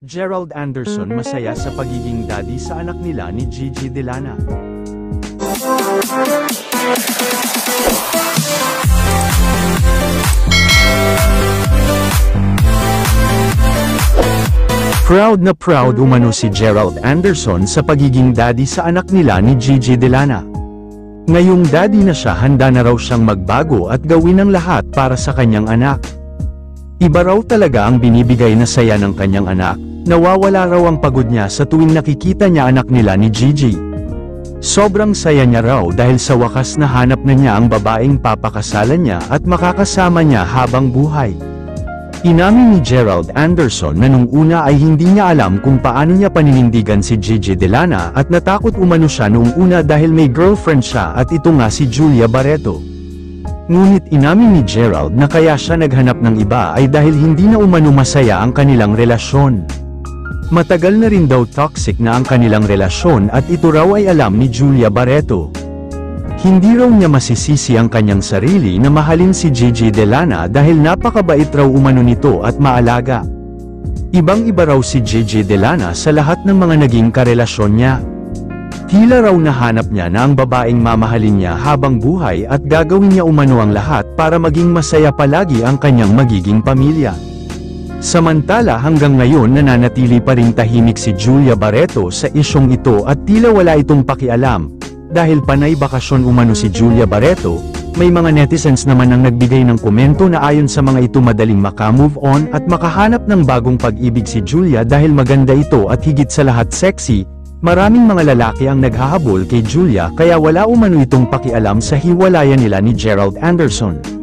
Gerald Anderson masaya sa pagiging daddy sa anak nila ni Gigi Delana. Proud umano si Gerald Anderson sa pagiging daddy sa anak nila ni Gigi Delana. Ngayong daddy na siya, handa na raw siyang magbago at gawin ang lahat para sa kanyang anak. Iba raw talaga ang binibigay na saya ng kanyang anak, nawawala raw ang pagod niya sa tuwing nakikita niya anak nila ni Gigi. Sobrang saya niya raw dahil sa wakas nahanap na niya ang babaeng papakasalan niya at makakasama niya habang buhay. Inamin ni Gerald Anderson na nung una ay hindi niya alam kung paano niya paninindigan si Gigi Delana at natakot umano siya noong una dahil may girlfriend siya at ito nga si Julia Barreto. Ngunit inamin ni Gerald na kaya siya naghanap ng iba ay dahil hindi na umano masaya ang kanilang relasyon. Matagal na rin daw toxic na ang kanilang relasyon at ito raw ay alam ni Julia Barreto. Hindi raw niya masisisi ang kanyang sarili na mahalin si Gigi Delana dahil napakabait raw umano nito at maalaga. Ibang-iba raw si Gigi Delana sa lahat ng mga naging karelasyon niya. Tila raw nahanap niya na ang babaeng mamahalin niya habang buhay at gagawin niya umano ang lahat para maging masaya palagi ang kanyang magiging pamilya. Samantala hanggang ngayon nananatili pa ring tahimik si Julia Barreto sa isyong ito at tila wala itong pakialam. Dahil panay bakasyon umano si Julia Barreto, may mga netizens naman ang nagbigay ng komento na ayon sa mga ito madaling maka-move on at makahanap ng bagong pag-ibig si Julia dahil maganda ito at higit sa lahat sexy. Maraming mga lalaki ang naghahabol kay Julia kaya wala umano itong pakialam sa hiwalayan nila ni Gerald Anderson.